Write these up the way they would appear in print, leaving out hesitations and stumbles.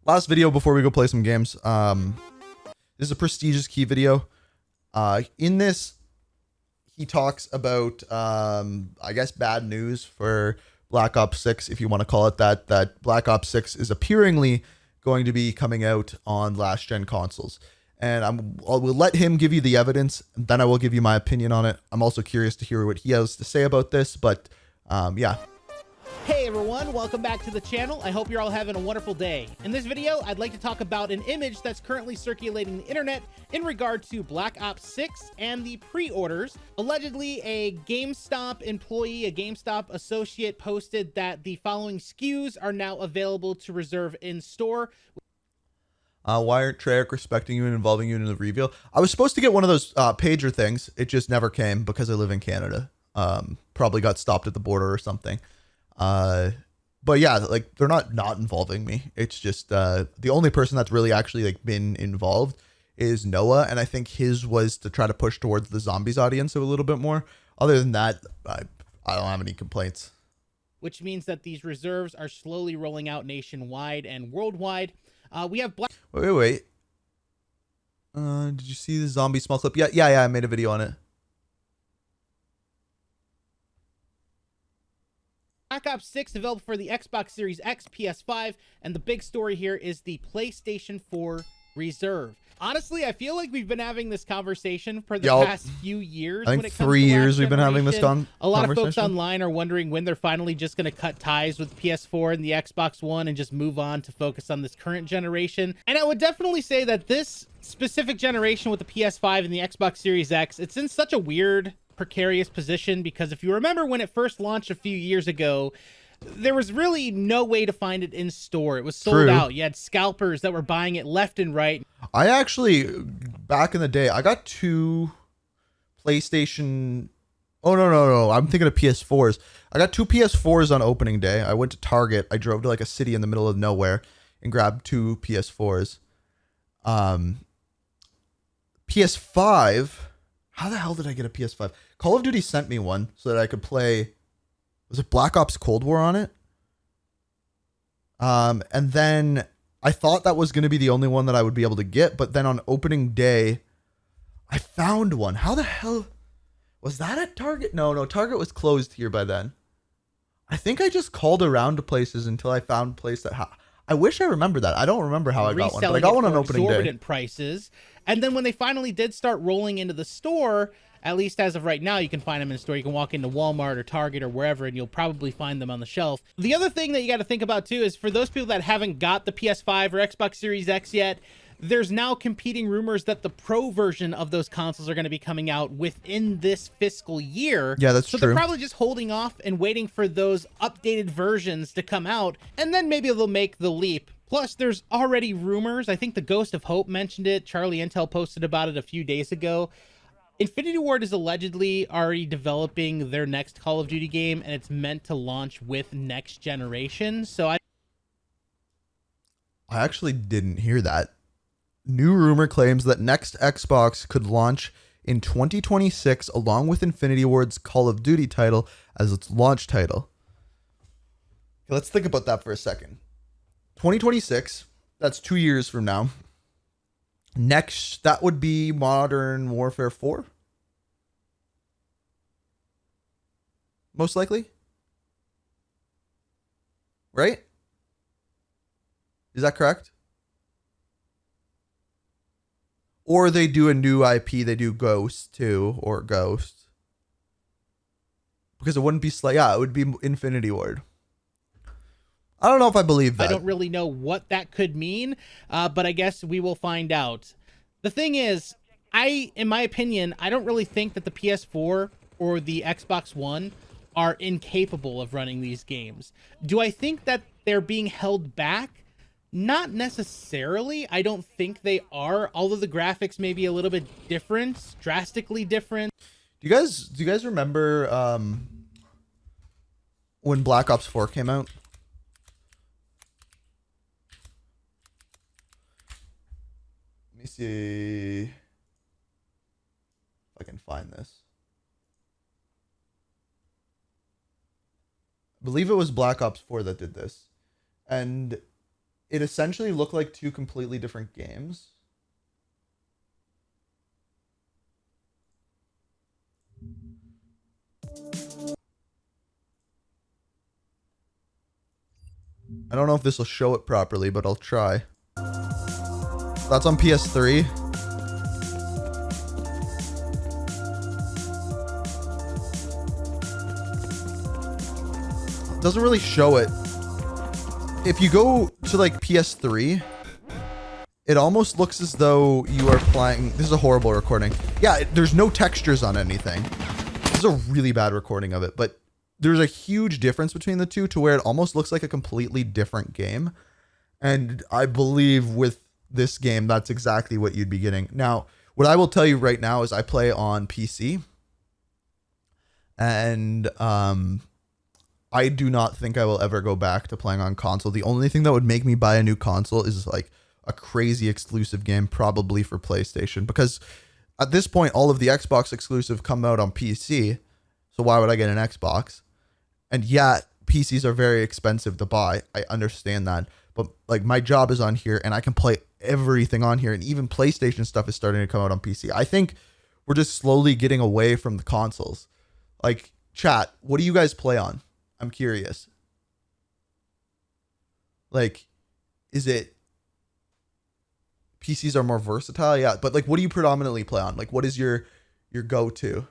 Last video before we go play some games. This is a prestigious key video. In this, he talks about, I guess, bad news for Black Ops 6, if you want to call it that. That Black Ops 6 is appearingly going to be coming out on last-gen consoles. And I will let him give you the evidence, and then I will give you my opinion on it. I'm also curious to hear what he has to say about this, but yeah. Hey everyone, welcome back to the channel. I hope you're all having a wonderful day. In this video, I'd like to talk about an image that's currently circulating the internet in regard to Black Ops 6 and the pre-orders. Allegedly, a GameStop employee, a GameStop associate posted that the following SKUs are now available to reserve in store. Why aren't Treyarch respecting you and involving you in the reveal? I was supposed to get one of those pager things. It just never came because I live in Canada. Probably got stopped at the border or something. But yeah, like they're not involving me. It's just the only person that's really actually like been involved is Noah, and I think his was to try to push towards the zombies audience a little bit more. Other than that, I don't have any complaints. Which means that these reserves are slowly rolling out nationwide and worldwide. We have Black. Wait. Did you see the zombie small clip? Yeah. I made a video on it. Black Ops 6 available for the Xbox Series X, PS5, and the big story here is the PlayStation 4 reserve. Honestly, I feel like we've been having this conversation for the past few years. I think 3 years we've been having this conversation. A lot of folks online are wondering when they're finally just going to cut ties with PS4 and the Xbox One and just move on to focus on this current generation. And I would definitely say that this specific generation with the PS5 and the Xbox Series X, it's in such a weird, precarious position, because if you remember when it first launched a few years ago, there was really no way to find it in store. It was sold out. You had scalpers that were buying it left and right. I actually, back in the day, I got two PlayStation. Oh, no. I'm thinking of PS4s. I got two PS4s on opening day. I went to Target. I drove to like a city in the middle of nowhere and grabbed two PS4s. PS5. How the hell did I get a PS5? Call of Duty sent me one so that I could play. Was it Black Ops Cold War on it? And then I thought that was going to be the only one that I would be able to get. But then on opening day, I found one. How the hell was that at Target? No, Target was closed here by then. I think I just called around to places until I found a place that I wish I remember that. I don't remember how I got one, but I got one on opening day. Exorbitant prices. And then when they finally did start rolling into the store, at least as of right now, you can find them in the store. You can walk into Walmart or Target or wherever, and you'll probably find them on the shelf. The other thing that you got to think about, too, is for those people that haven't got the PS5 or Xbox Series X yet, there's now competing rumors that the Pro version of those consoles are going to be coming out within this fiscal year. Yeah, that's true. So they're probably just holding off and waiting for those updated versions to come out, and then maybe they'll make the leap. Plus, there's already rumors. I think the Ghost of Hope mentioned it. Charlie Intel posted about it a few days ago. Infinity Ward is allegedly already developing their next Call of Duty game, and it's meant to launch with next generation. So I actually didn't hear that. New rumor claims that next Xbox could launch in 2026 along with Infinity Ward's Call of Duty title as its launch title. Let's think about that for a second. 2026, that's 2 years from now. Next, that would be Modern Warfare 4. Most likely. Right? Is that correct? Or they do a new IP, they do Ghost too, or Ghost. Because it wouldn't be it would be Infinity Ward. I don't know if I believe that. I don't really know what that could mean, but I guess we will find out. The thing is, in my opinion, I don't really think that the PS4 or the Xbox One are incapable of running these games. Do I think that they're being held back? Not necessarily. I don't think they are, although the graphics may be a little bit different, drastically different. Do you guys remember when Black Ops 4 came out? Let me see if I can find this. I believe it was Black Ops 4 that did this. And it essentially looked like two completely different games. I don't know if this will show it properly, but I'll try. That's on PS3. It doesn't really show it. If you go to like PS3, it almost looks as though you are playing. This is a horrible recording. Yeah, there's no textures on anything. This is a really bad recording of it, but there's a huge difference between the two to where it almost looks like a completely different game. And I believe with this game, that's exactly what you'd be getting. Now, what I will tell you right now is I play on PC. And I do not think I will ever go back to playing on console. The only thing that would make me buy a new console is like a crazy exclusive game, probably for PlayStation. Because at this point, all of the Xbox exclusive come out on PC. So why would I get an Xbox? And yeah, PCs are very expensive to buy. I understand that. But like my job is on here and I can play everything on here. And even PlayStation stuff is starting to come out on PC. I think we're just slowly getting away from the consoles. Like, chat, what do you guys play on? I'm curious. Like, is it PCs are more versatile? Yeah, but like, what do you predominantly play on? Like, what is your go-to?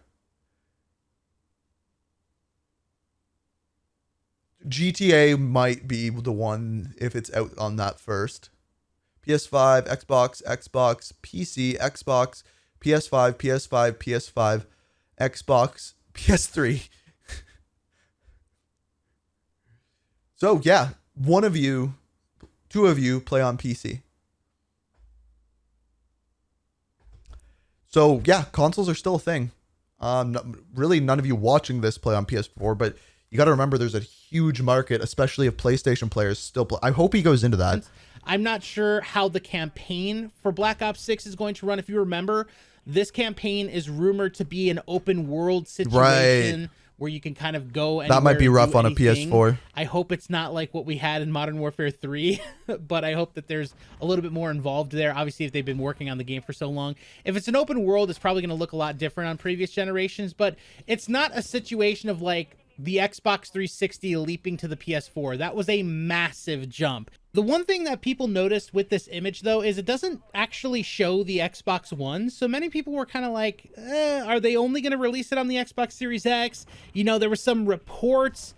GTA might be the one if it's out on that first. PS5, Xbox, PC, Xbox, PS5, PS5, Xbox, PS3. So yeah, one of you, two of you play on PC. So yeah, consoles are still a thing. Really, none of you watching this play on PS4, but you got to remember there's a huge market, especially if PlayStation players still play. I hope he goes into that. I'm not sure how the campaign for Black Ops 6 is going to run. If you remember, this campaign is rumored to be an open world situation. Right. Where you can kind of go and that might be rough on a PS4. I hope it's not like what we had in Modern Warfare 3, but I hope that there's a little bit more involved there. Obviously, if they've been working on the game for so long, if it's an open world, it's probably going to look a lot different on previous generations, but it's not a situation of like the Xbox 360 leaping to the PS4. That was a massive jump. The one thing that people noticed with this image, though, is it doesn't actually show the Xbox One. So many people were kind of like, are they only going to release it on the Xbox Series X? You know, there were some reports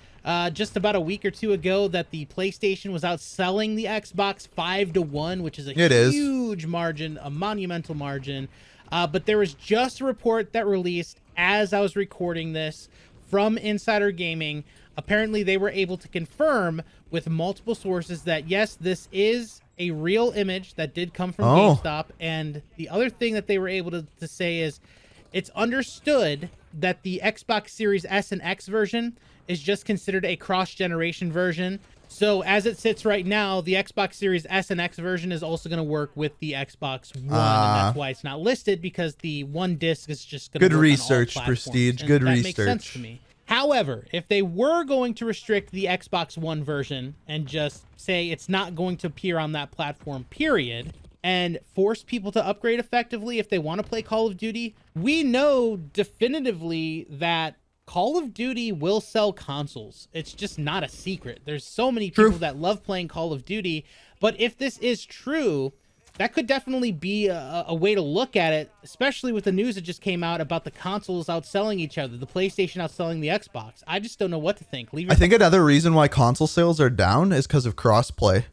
just about a week or two ago that the PlayStation was outselling the Xbox 5-1, which is a huge margin, a monumental margin. But there was just a report that released as I was recording this from Insider Gaming. Apparently, they were able to confirm with multiple sources that, yes, this is a real image that did come from GameStop. And the other thing that they were able to say is it's understood that the Xbox Series S and X version is just considered a cross-generation version. So as it sits right now, the Xbox Series S and X version is also going to work with the Xbox One. And that's why it's not listed, because the one disc is just going to work research, on all platforms. Prestige. Good research. That makes sense to me. However, if they were going to restrict the Xbox One version and just say it's not going to appear on that platform, period, and force people to upgrade effectively if they want to play Call of Duty, we know definitively that Call of Duty will sell consoles. It's just not a secret. There's so many people that love playing Call of Duty, but if this is true, that could definitely be a way to look at it, especially with the news that just came out about the consoles outselling each other, the PlayStation outselling the Xbox. I just don't know what to think. I think another reason why console sales are down is because of crossplay.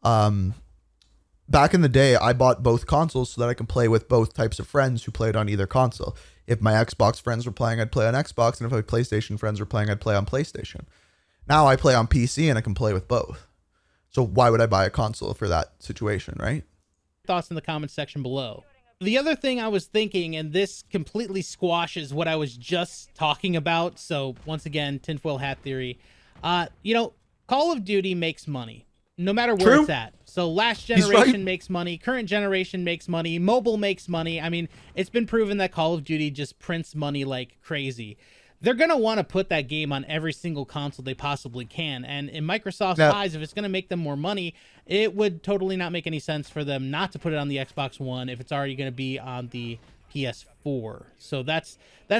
Back in the day, I bought both consoles so that I can play with both types of friends who played on either console. If my Xbox friends were playing, I'd play on Xbox, and if my PlayStation friends were playing, I'd play on PlayStation. Now I play on PC and I can play with both. So why would I buy a console for that situation, right? Thoughts in the comments section below. The other thing I was thinking, and this completely squashes what I was just talking about, so once again, tinfoil hat theory, you know, Call of Duty makes money no matter where it's at. So last generation makes money, current generation makes money, mobile makes money. I mean, it's been proven that Call of Duty just prints money like crazy. they're going to want to put that game on every single console they possibly can. And in Microsoft's eyes, if it's going to make them more money, it would totally not make any sense for them not to put it on the Xbox One if it's already going to be on the PS4. So that's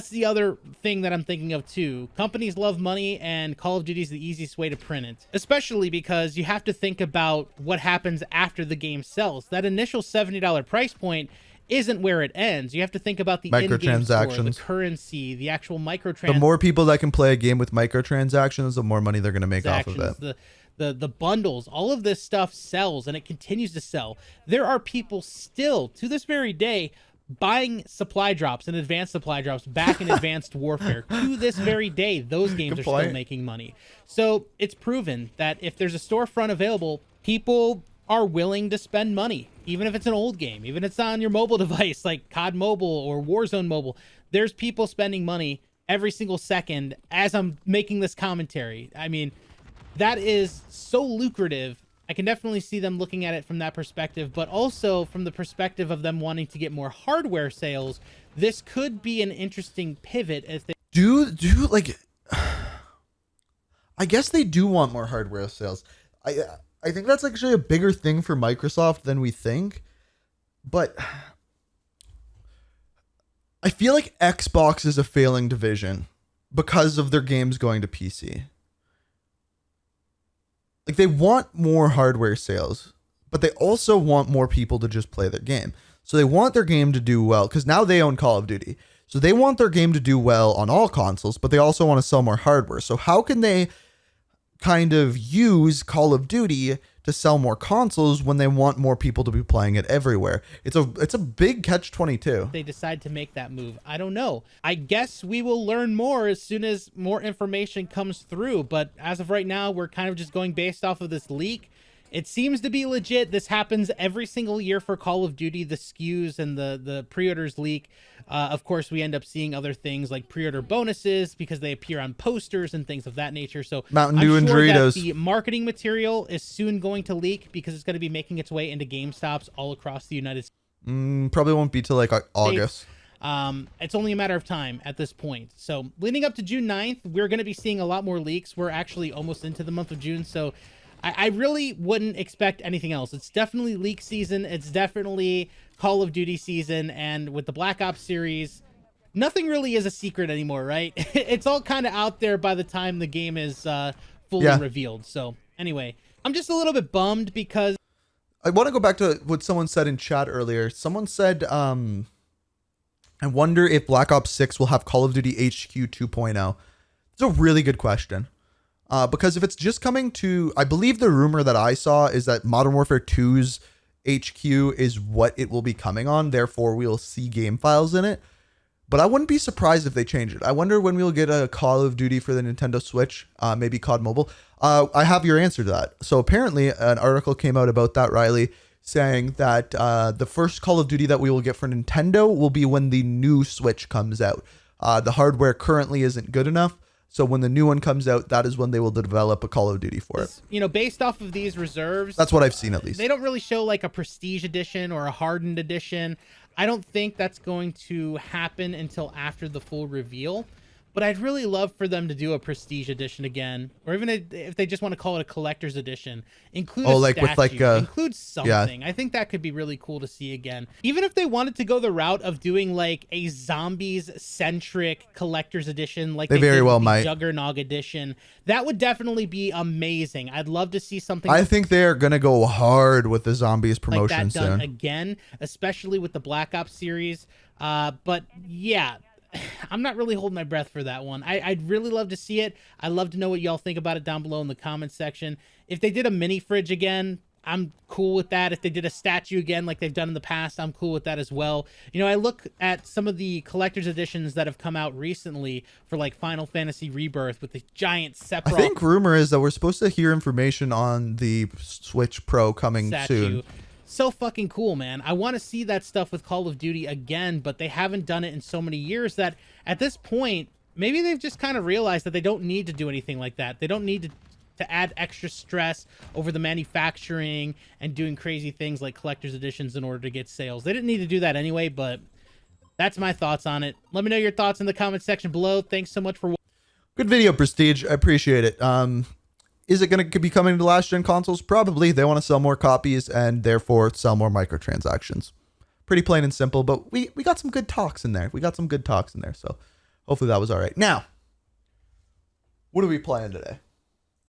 the other thing that I'm thinking of too. Companies love money, and Call of Duty is the easiest way to print it, especially because you have to think about what happens after the game sells. That initial $70 price point isn't where it ends. You have to think about the in-game store, the currency, the actual microtransactions. The more people that can play a game with microtransactions, the more money they're going to make off of it. The bundles, all of this stuff sells, and it continues to sell. There are people still, to this very day, buying supply drops and advanced supply drops back in Advanced Warfare. To this very day, those games are still making money. So it's proven that if there's a storefront available, people are willing to spend money, even if it's an old game, even if it's on your mobile device like COD Mobile or Warzone Mobile. There's people spending money every single second as I'm making this commentary. I mean, that is so lucrative. I can definitely see them looking at it from that perspective, but also from the perspective of them wanting to get more hardware sales. This could be an interesting pivot if they do like, I guess they do want more hardware sales. I think that's actually a bigger thing for Microsoft than we think, but I feel like Xbox is a failing division because of their games going to PC. Like, they want more hardware sales, but they also want more people to just play their game. So they want their game to do well, because now they own Call of Duty. So they want their game to do well on all consoles, but they also want to sell more hardware. So how can they kind of use Call of Duty to sell more consoles when they want more people to be playing it everywhere? It's a big catch-22. They decide to make that move. I don't know. I guess we will learn more as soon as more information comes through. But as of right now, we're kind of just going based off of this leak. It seems to be legit. This happens every single year for Call of Duty, the SKUs and the pre-orders leak. Of course, we end up seeing other things like pre-order bonuses because they appear on posters and things of that nature. So Mountain Dew and Doritos. That the marketing material is soon going to leak because it's going to be making its way into GameStops all across the United States. Probably won't be till like August. It's only a matter of time at this point. So leading up to June 9th, we're going to be seeing a lot more leaks. We're actually almost into the month of June. So I really wouldn't expect anything else. It's definitely leak season. It's definitely Call of Duty season. And with the Black Ops series, nothing really is a secret anymore, right? It's all kind of out there by the time the game is fully revealed. So anyway, I'm just a little bit bummed because I want to go back to what someone said in chat earlier. Someone said, I wonder if Black Ops 6 will have Call of Duty HQ 2.0. It's a really good question. Because if it's just coming to, I believe the rumor that I saw is that Modern Warfare 2's HQ is what it will be coming on. Therefore, we'll see game files in it. But I wouldn't be surprised if they change it. I wonder when we'll get a Call of Duty for the Nintendo Switch, maybe COD Mobile. I have your answer to that. So apparently an article came out about that, Riley, saying that the first Call of Duty that we will get for Nintendo will be when the new Switch comes out. The hardware currently isn't good enough. So when the new one comes out, that is when they will develop a Call of Duty for it. You know, based off of these reserves, that's what I've seen at least. They don't really show like a prestige edition or a hardened edition. I don't think that's going to happen until after the full reveal. But I'd really love for them to do a prestige edition again, or even if they just want to call it a collector's edition, include a statue, include something. I think that could be really cool to see again. Even if they wanted to go the route of doing like a zombies-centric collector's edition, like they very well might. Juggernog edition, that would definitely be amazing. I'd love to see something. I think they're gonna go hard with the zombies promotion like that done soon again, especially with the Black Ops series. But yeah. I'm not really holding my breath for that one. I'd really love to see it. I'd love to know what y'all think about it down below in the comments section. If they did a mini fridge again, I'm cool with that. If they did a statue again like they've done in the past, I'm cool with that as well. You know, I look at some of the collector's editions that have come out recently for like Final Fantasy Rebirth with the giant Sephiroth. I think rumor is that we're supposed to hear information on the Switch Pro coming soon. So fucking cool, man. I want to see that stuff with Call of Duty again, but they haven't done it in so many years that at this point, maybe they've just kind of realized that they don't need to do anything like that. They don't need to add extra stress over the manufacturing and doing crazy things like collector's editions in order to get sales. They didn't need to do that anyway, but That's my thoughts on it. Let me know your thoughts in the comment section below. Thanks so much for watching. Good video, Prestige. I appreciate it. Is it going to be coming to last gen consoles? Probably. They want to sell more copies and therefore sell more microtransactions. Pretty plain and simple, but we got some good talks in there. So hopefully that was all right. Now, what are we playing today?